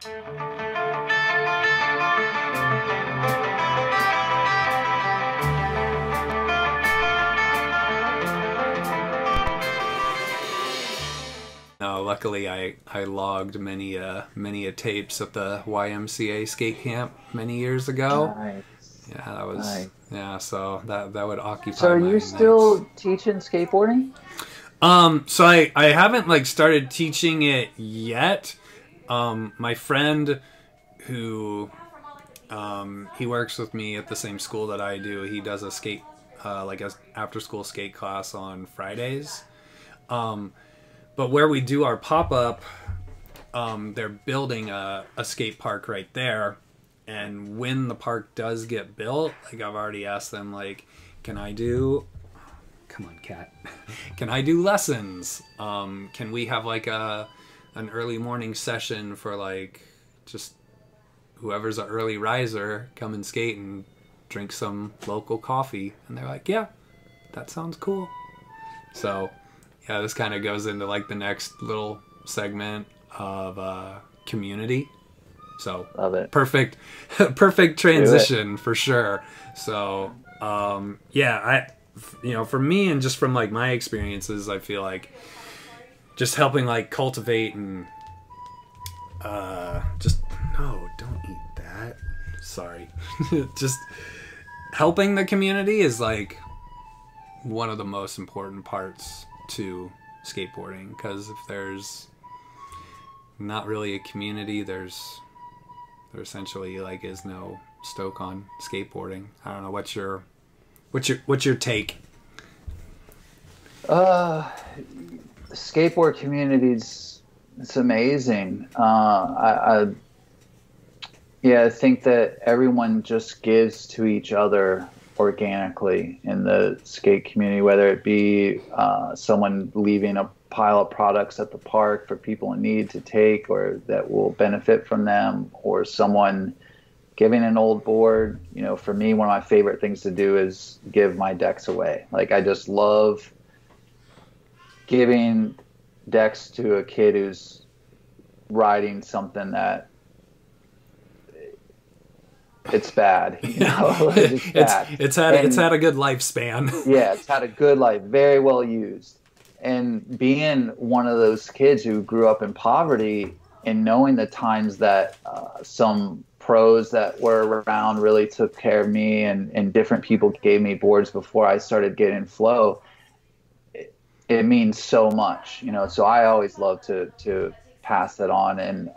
No, luckily I logged many a tapes at the YMCA skate camp many years ago. Nice. Yeah, that was Nice. yeah. So that would So occupy are my you nights. still teaching skateboarding? So I haven't like started teaching it yet. My friend who he works with me at the same school that I do. He does a skate like a after school skate class on Fridays. But where we do our pop-up, they're building a skate park right there. And when the park does get built, like I've already asked them, like, can I do, come on, cat, can I do lessons? Can we have like an early morning session for like just whoever's an early riser, come and skate and drink some local coffee? And they're like, yeah, that sounds cool. So yeah, this kind of goes into like the next little segment of community. So Love it. perfect, perfect transition for sure. So yeah, for me and just from like my experiences, I feel like just helping like cultivate and just no, don't eat that. Sorry, just helping the community is like one of the most important parts to skateboarding, because if there's not really a community, there essentially like is no stoke on skateboarding. I don't know, what's your take? Skateboard communities, it's amazing. I think that everyone just gives to each other organically in the skate community, whether it be someone leaving a pile of products at the park for people in need to take or that will benefit from them, or someone giving an old board. For me, one of my favorite things to do is give my decks away. Like, I just love giving decks to a kid who's riding something that it's bad, it's bad. It's had a good lifespan. Yeah, it's had a good life, very well used. And being one of those kids who grew up in poverty and knowing the times that some pros that were around really took care of me, and different people gave me boards before I started getting flow, it means so much, so I always love to pass that on. And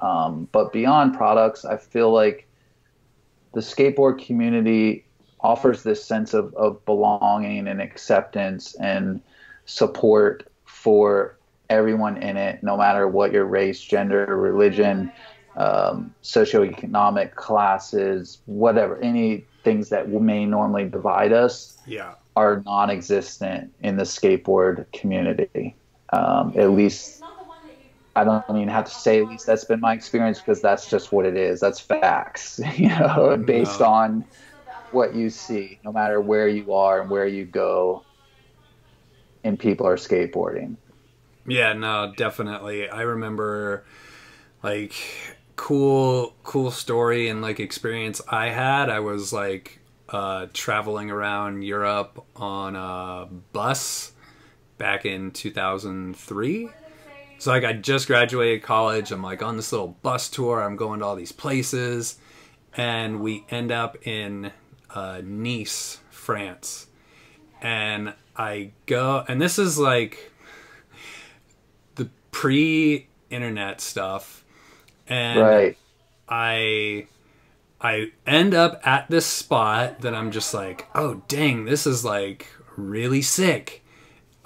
but beyond products, I feel like the skateboard community offers this sense of belonging and acceptance and support for everyone in it, no matter what your race, gender, religion, socioeconomic classes, whatever, any things that may normally divide us are non-existent in the skateboard community. At least, I don't even have to say at least that's been my experience, because that's just what it is. That's facts, based on what you see, no matter where you are and where you go, and people are skateboarding. Yeah, no, definitely. I remember like cool story and like experience I had. I was like traveling around Europe on a bus back in 2003. So like I just graduated college. I'm like on this little bus tour. I'm going to all these places, and we end up in Nice, France. And I go, and this is like the pre-internet stuff, and right. I end up at this spot that I'm just like, oh dang, this is like really sick.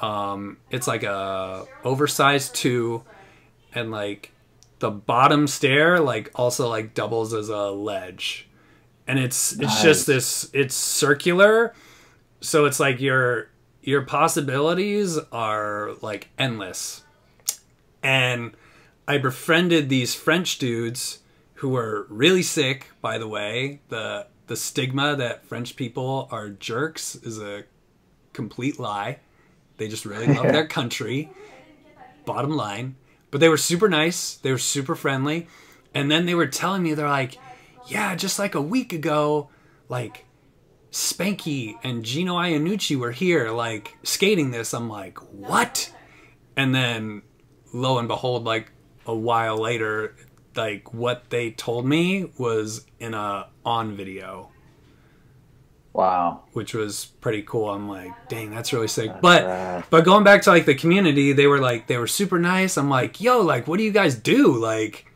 It's like a oversized 2, and like the bottom stair like also like doubles as a ledge, and it's just this, it's circular, so it's like your possibilities are like endless. And I befriended these French dudes who were really sick, by the way. The stigma that French people are jerks is a complete lie. They just really love their country, bottom line. But they were super nice. They were super friendly. And then they were telling me, they're like, yeah, just like a week ago, like Spanky and Gino Iannucci were here, like skating this. I'm like, what? And then lo and behold, like a while later, like what they told me was in a on video. Wow. Which was pretty cool. I'm like, dang, that's really sick. But going back to like the community, they were super nice. I'm like, yo, like what do you guys do? Like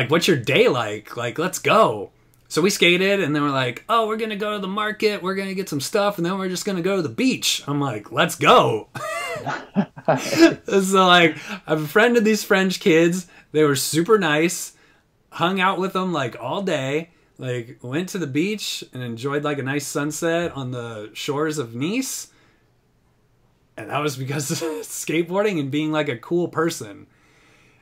what's your day like? Like, let's go. So we skated, and then we're like, oh, we're gonna go to the market, we're gonna get some stuff, and then we're just gonna go to the beach. I'm like, let's go. So like I befriended these French kids. They were super nice. Hung out with them like all day. Like went to the beach and enjoyed like a nice sunset on the shores of Nice. And that was because of skateboarding and being like a cool person.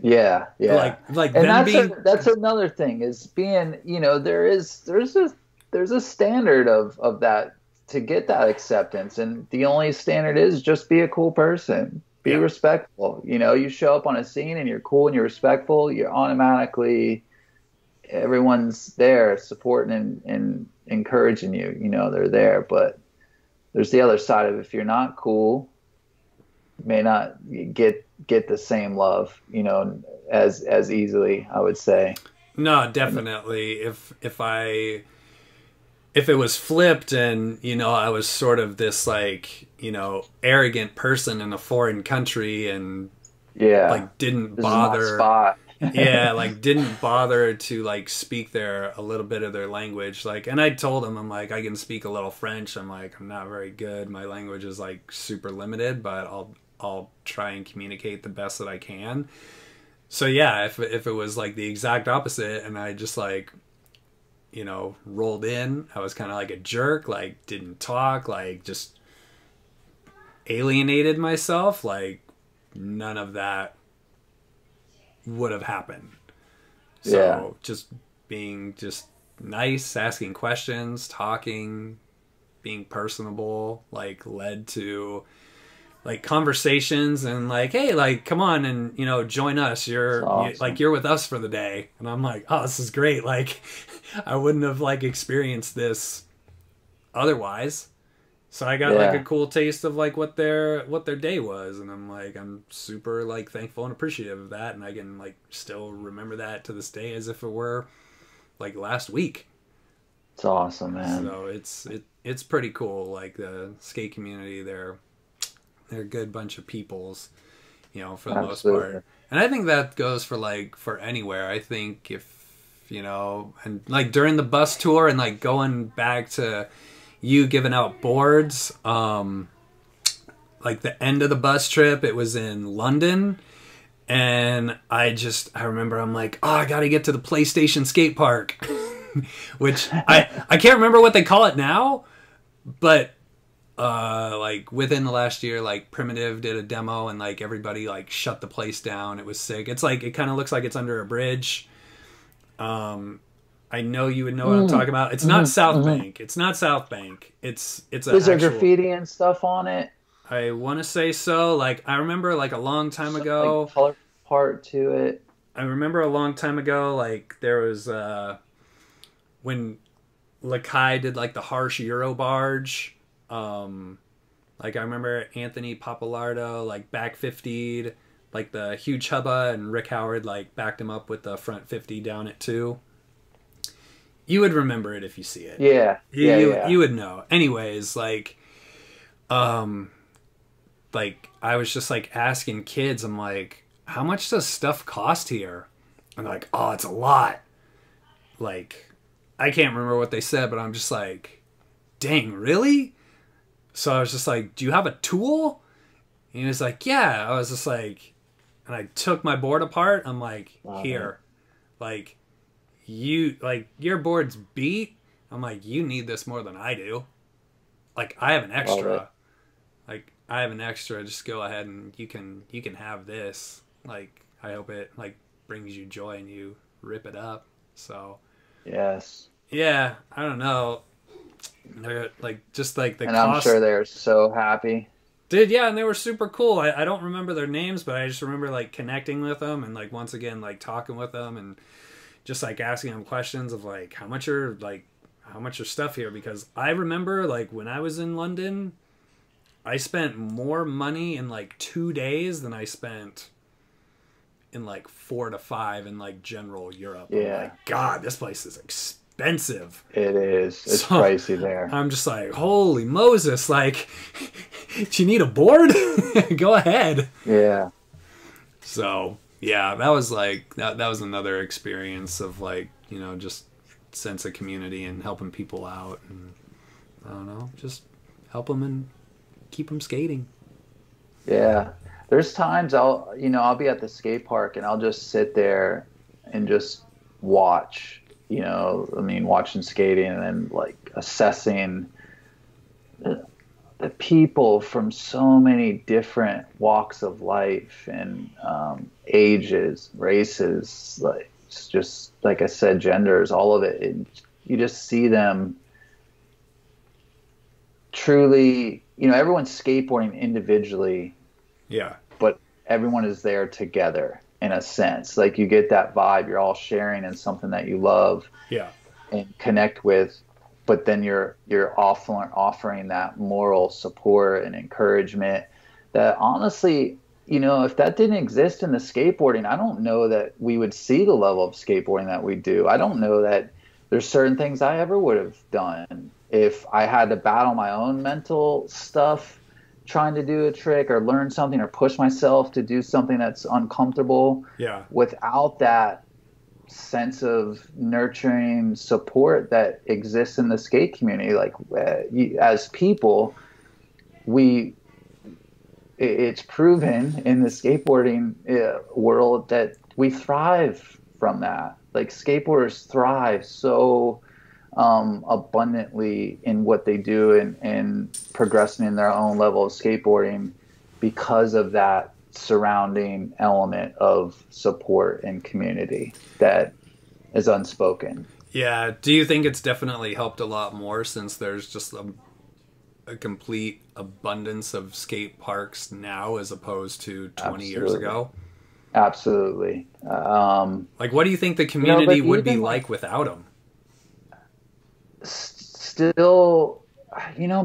Yeah, yeah. Like and them that's another thing is being, you know, there's a standard of that to get that acceptance, and the only standard is just be a cool person. Be respectful. You know, you show up on a scene and you're cool and you're respectful, you're automatically, everyone's there supporting and encouraging you. You know, they're there. But there's the other side of it. If you're not cool, you may not get the same love, you know, as easily, I would say. No, definitely. If it was flipped and, you know, I was sort of this like, you know, arrogant person in a foreign country and like didn't bother like didn't bother to like speak a little bit of their language. Like, and I told them, I'm like, I can speak a little French. I'm like, I'm not very good. My language is like super limited, but I'll try and communicate the best that I can. So yeah, if it was like the exact opposite and I just like, you know, rolled in, I was kind of like a jerk, like didn't talk, like just alienated myself, like none of that would have happened. So just being just nice, asking questions, talking, being personable, like led to like conversations and like, hey, like come on and, you know, join us. You're with us for the day. And I'm like, oh, this is great. Like I wouldn't have like experienced this otherwise. So I got like a cool taste of like what their day was, and I'm like, I'm super like thankful and appreciative of that, and I can like still remember that to this day as if it were like last week. It's awesome, man. So it's pretty cool. Like the skate community, they're a good bunch of peoples, you know, for the most part. And I think that goes for anywhere. I think if, you know, and like during the bus tour and like going back to you giving out boards, like the end of the bus trip, it was in London, and I remember I'm like, oh, I gotta get to the PlayStation skate park. Which I can't remember what they call it now, but like within the last year, like Primitive did a demo and like everybody like shut the place down. It was sick. It's like, it kind of looks like it's under a bridge. I know you would know what I'm talking about. It's not South Bank. It's not South Bank. Is there graffiti and stuff on it? I want to say so. Like I remember like a long time ago. Like color part to it. I remember a long time ago. Like there was when Lakai did like the harsh Euro barge. Like I remember Anthony Papalardo like back 50'd like the huge hubba, and Rick Howard like backed him up with the front 50 down at 2. You would remember it if you see it. Yeah. You would know. Anyways, like I was just like asking kids, I'm like, how much does stuff cost here? And they're like, oh, it's a lot. Like, I can't remember what they said, but I'm just like, dang, really? So I was just like, do you have a tool? And he was like, yeah. I was just like, and I took my board apart. I'm like, here, like, your board's beat. I'm like, you need this more than I do. Like, I have an extra. Like, I have an extra. Just go ahead and you can have this. Like, I hope it like brings you joy and you rip it up. So, yes. Yeah, I don't know. They're like just like the and cost. I'm sure they're so happy. Dude, yeah, and they were super cool. I don't remember their names, but I just remember like connecting with them and like once again like talking with them, and just like asking them questions of like how much are stuff here, because I remember like when I was in London, I spent more money in like 2 days than I spent in like 4 to 5 in like general Europe. Yeah. I'm like, God, this place is expensive. It is. It's So, pricey there. I'm just like, holy Moses, like, do you need a board? Go ahead. Yeah. So, yeah, that was like, that was another experience of like, you know, just sense of community and helping people out. And I don't know, just help them and keep them skating. Yeah. There's times I'll be at the skate park and I'll just sit there and just watch, watching skating and then like assessing the people from so many different walks of life and ages, races, like just like I said, genders, all of it. You just see them truly, everyone's skateboarding individually. Yeah. But everyone is there together in a sense. Like you get that vibe. You're all sharing in something that you love. Yeah. And connect with. But then you're offering that moral support and encouragement that honestly, if that didn't exist in the skateboarding, I don't know that we would see the level of skateboarding that we do. I don't know that there's certain things I ever would have done if I had to battle my own mental stuff trying to do a trick or learn something or push myself to do something that's uncomfortable. Yeah. Without that sense of nurturing support that exists in the skate community, like as people, it's proven in the skateboarding world that we thrive from that. Like skateboarders thrive so abundantly in what they do and progressing in their own level of skateboarding because of that surrounding element of support and community that is unspoken. Yeah. Do you think it's definitely helped a lot more since there's just a complete abundance of skate parks now as opposed to 20 years ago? Absolutely. Like, what do you think the community would be like without them? Still,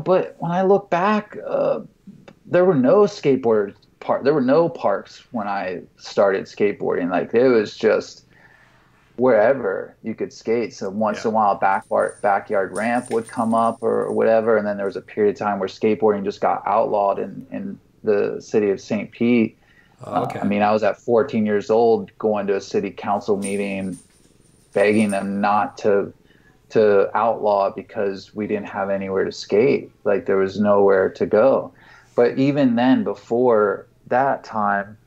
but when I look back, there were no there were no parks when I started skateboarding. Like it was just wherever you could skate. So once in a while, backyard ramp would come up or whatever, and then there was a period of time where skateboarding just got outlawed in the city of St. Pete. Okay. I was at 14 years old going to a city council meeting, begging them not to outlaw it because we didn't have anywhere to skate. Like there was nowhere to go. But even then, before that time,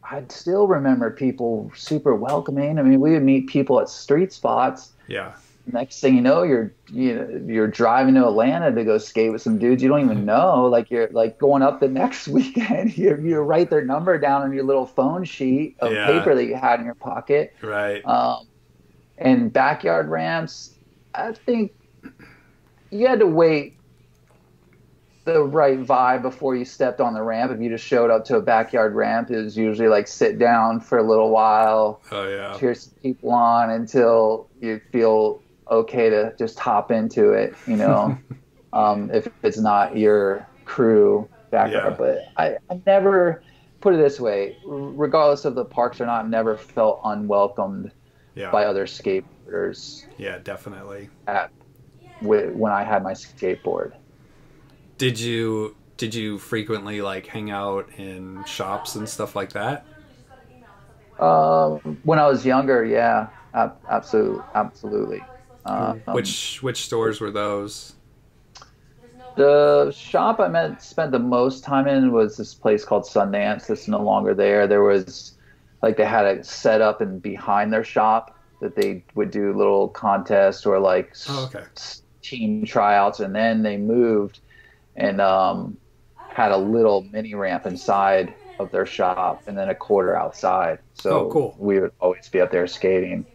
I'd still remember people super welcoming. I mean, we would meet people at street spots. Yeah. Next thing you know, you're driving to Atlanta to go skate with some dudes you don't even know. Like you're like going up the next weekend. You write their number down on your little phone sheet of paper that you had in your pocket. Right. And backyard ramps, I think you had to wait the right vibe before you stepped on the ramp. If you just showed up to a backyard ramp, it was usually like sit down for a little while, cheer some people on until you feel okay to just hop into it, if it's not your crew backyard. But I never, put it this way, regardless of the parks or not, never felt unwelcomed by other skateboarders. Yeah, definitely. When I had my skateboard. Did you frequently like hang out in shops and stuff like that? When I was younger, yeah, absolutely. Which stores were those? The shop I spent the most time in was this place called Sundance. That's no longer there. There was like they had a setup and behind their shop that they would do little contests or like team tryouts, and then they moved and had a little mini ramp inside of their shop and then a quarter outside. So cool. We would always be up there skating.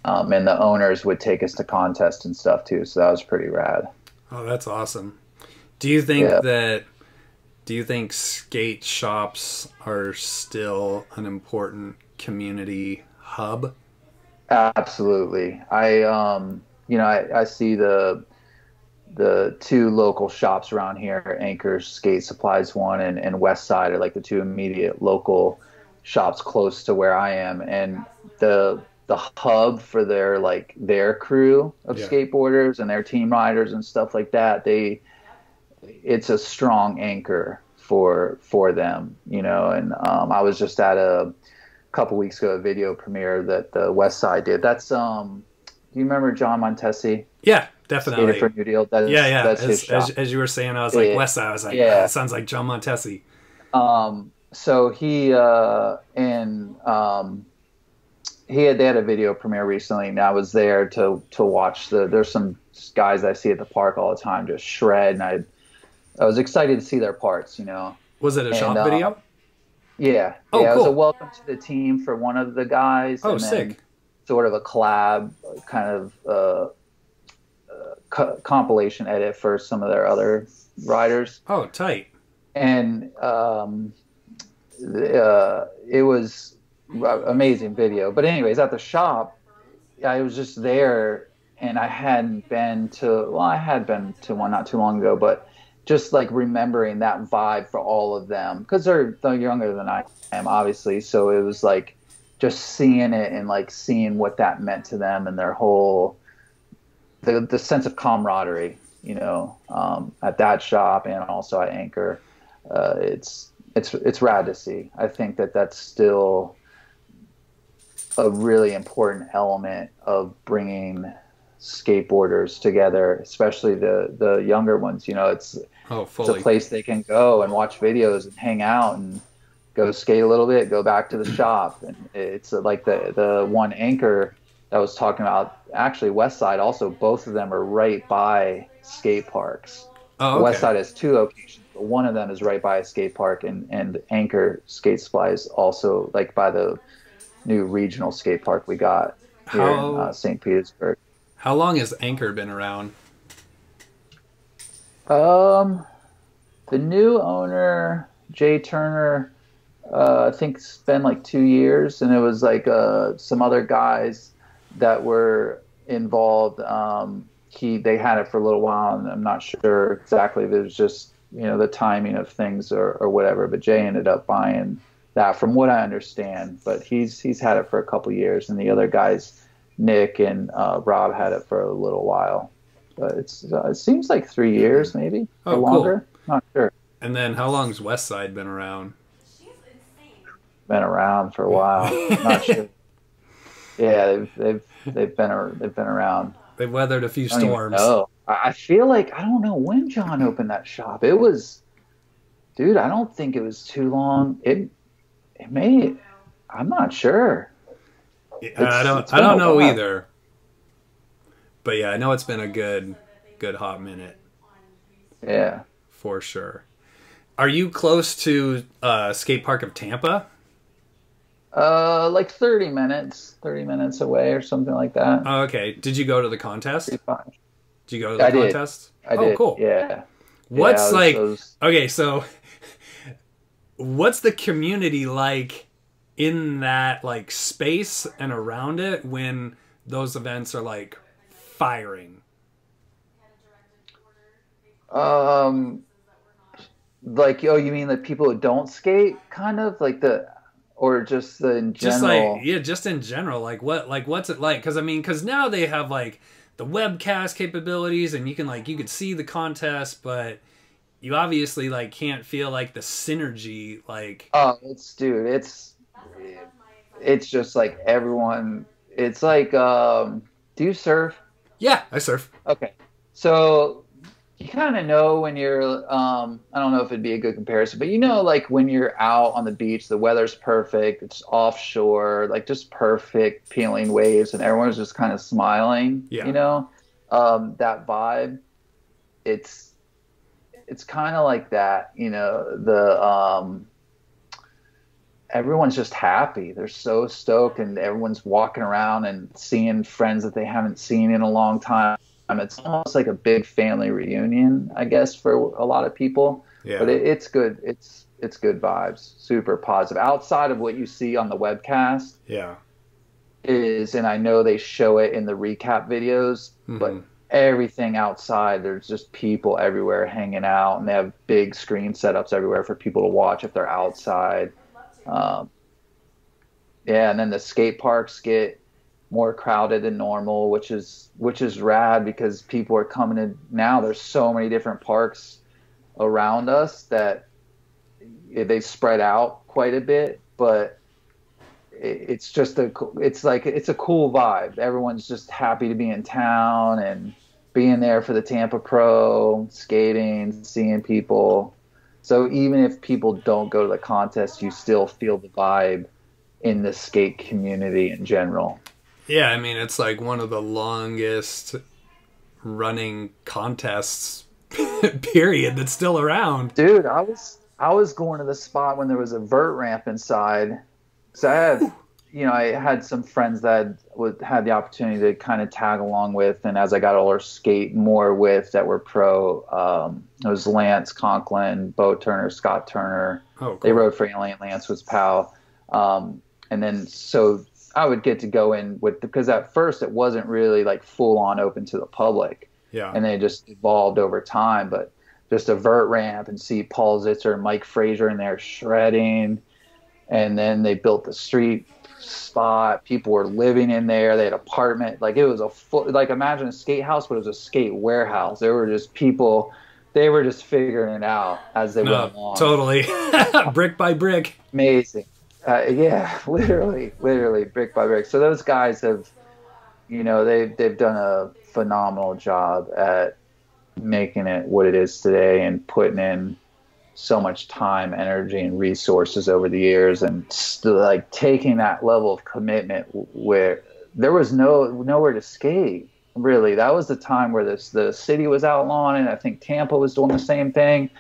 And the owners would take us to contests and stuff too. So that was pretty rad. Oh, that's awesome. Do you think skate shops are still an important community hub? Absolutely. I see the two local shops around here, Anchor Skate Supplies one and West Side are like the two immediate local shops close to where I am. And the hub for their crew of Yeah. skateboarders and their team riders and stuff like that, it's a strong anchor for them, and I was just at a couple weeks ago a video premiere that the West Side did. That's do you remember John Montesi? Yeah, definitely. Skatepark Community. Yeah. That's his shop. As you were saying, I was like, West Side. I was like, Yeah. that sounds like John Montesi. So they had a video premiere recently, and I was there to watch there's some guys I see at the park all the time just shred, and I was excited to see their parts, Was it a shop video? Yeah. Oh, yeah, cool. It was a welcome to the team for one of the guys. Oh, and then sick. sort of a collab kind of compilation edit for some of their other riders. Oh, tight. And it was amazing video. But anyways, at the shop, I was just there, and I had been to one not too long ago, but just like remembering that vibe for all of them, because they're younger than I am, obviously. So it was like just seeing it and like seeing what that meant to them and their whole the sense of camaraderie, at that shop and also at Anchor. It's rad to see. I think that's still a really important element of bringing skateboarders together, especially the younger ones. It's a place they can go and watch videos and hang out and go skate a little bit, go back to the shop. And it's like the one Anchor that I was talking about, actually West Side also, both of them are right by skate parks. Oh, okay. West Side has two locations, but one of them is right by a skate park, and Anchor Skate Supplies also like by the new regional skate park we got here in St. Petersburg. How long has Anchor been around? The new owner, Jay Turner, I think it's been like 2 years, and it was like some other guys that were involved. They had it for a little while, and I'm not sure exactly if it was just the timing of things or whatever. But Jay ended up buying that, from what I understand. But he's had it for a couple years, and the other guys, Nick and Rob, had it for a little while. But it seems like 3 years, maybe, or longer. Cool. Not sure. And then how long's West Side been around? Been around for a while. Not sure. Yeah, they've been around. They've weathered a few storms. Oh, I feel like I don't know when John opened that shop. It was, dude. I don't think it was too long. It may. I'm not sure. I don't know either. But yeah, I know it's been a good hot minute. Yeah, for sure. Are you close to Skatepark of Tampa? Like 30 minutes away or something like that. Oh, okay. Did you go to the contest? Did you go to the contest? I did. Cool. Yeah. What's okay, so what's the community like in that like space and around it when those events are like firing? Like, oh, you mean the people who don't skate, kind of like or just the in general? Just in general. Like what's it like? Because now they have like the webcast capabilities, and you could see the contest, but you obviously like can't feel like the synergy. Like, oh, it's just like everyone. It's like, do you surf? Yeah, I surf. Okay, so you kind of know when you're, I don't know if it'd be a good comparison, but like when you're out on the beach, the weather's perfect, it's offshore, like just perfect peeling waves, and everyone's just kind of smiling, that vibe. It's kind of like that, everyone's just happy. They're so stoked, and everyone's walking around and seeing friends that they haven't seen in a long time. It's almost like a big family reunion, I guess, for a lot of people. Yeah. But it's good. It's good vibes. Super positive. Outside of what you see on the webcast, yeah, is, and I know they show it in the recap videos, but everything outside, there's just people everywhere hanging out, and they have big screen setups everywhere for people to watch if they're outside. Yeah, and then the skate parks get more crowded than normal, which is rad because people are coming in now. There's so many different parks around us that they spread out quite a bit, but it's just it's a cool vibe. Everyone's just happy to be in town and being there for the Tampa Pro, skating, seeing people. So even if people don't go to the contest, you still feel the vibe in the skate community in general. Yeah, I mean, it's like one of the longest running contests period that's still around. Dude, I was going to the spot when there was a vert ramp inside. So I had, I had some friends that had the opportunity to kind of tag along with, and as I got older, skate more with that were pro. It was Lance Conklin, Bo Turner, Scott Turner. Oh, cool. They rode for Alien. Lance was pal. And then so I would get to go in with, because at first it wasn't really like full on open to the public. Yeah. And they just evolved over time, but just a vert ramp and see Paul Zitzer and Mike Frazier in there shredding. And then they built the street spot. People were living in there. They had apartment. Like it was like imagine a skate house, but it was a skate warehouse. There were just people, they were just figuring it out as they went along. Totally. Brick by brick. Amazing. Yeah, literally brick by brick. So those guys have, they've done a phenomenal job at making it what it is today and putting in so much time, energy, and resources over the years, and like taking that level of commitment where there was nowhere to skate. Really, that was the time where the city was outlawing it. I think Tampa was doing the same thing,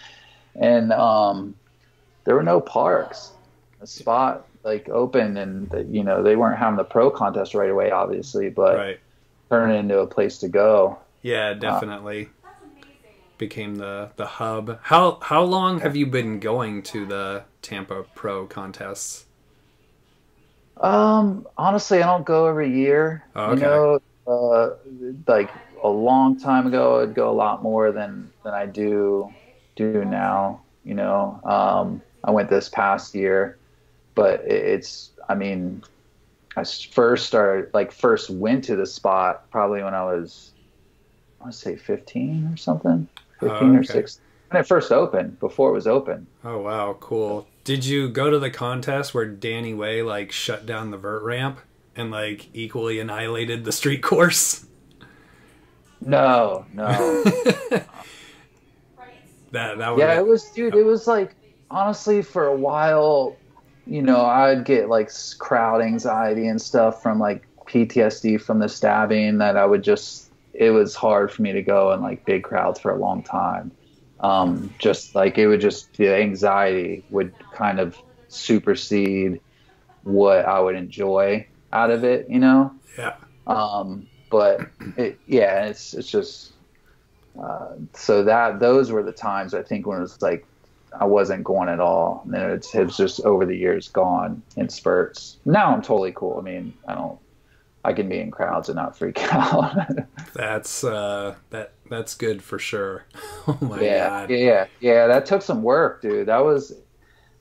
and there were no parks. A spot like open, and they weren't having the pro contest right away, obviously, but turning it into a place to go. Yeah, definitely. Became the hub. How long have you been going to the Tampa Pro contests? Honestly, I don't go every year. Oh, okay. Like a long time ago, I'd go a lot more than I do now. I went this past year. But I first went to the spot probably when I was, I want to say 15 or something, 15 or 16. When it first opened, before it was open. Oh, wow, cool. Did you go to the contest where Danny Way, shut down the vert ramp and, equally annihilated the street course? No. that was... Yeah, it was, dude, it was, honestly, for a while... I'd get crowd anxiety and stuff from PTSD from the stabbing that it was hard for me to go in big crowds for a long time. The anxiety would kind of supersede what I would enjoy out of it, Yeah. But it's just, so those were the times I think when it was I wasn't going at all. And then it was just over the years gone in spurts. Now I'm totally cool. I mean, I can be in crowds and not freak out. That's good for sure. Oh my God. Yeah. That took some work, dude.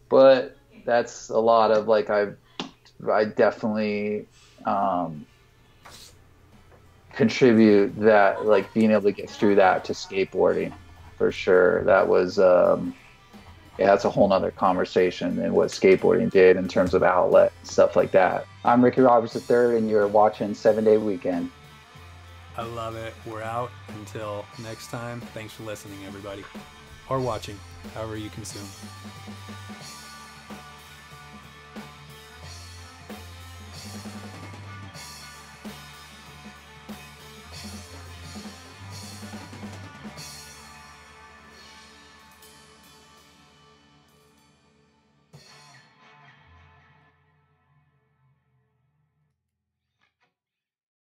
But that's a lot of I definitely contribute that, being able to get through that to skateboarding for sure. That was, that's a whole nother conversation and what skateboarding did in terms of outlet and stuff like that. I'm Ricky Roberts III, and you're watching 7 Day Weekend. I love it. We're out until next time. Thanks for listening, everybody. Or watching, however you consume.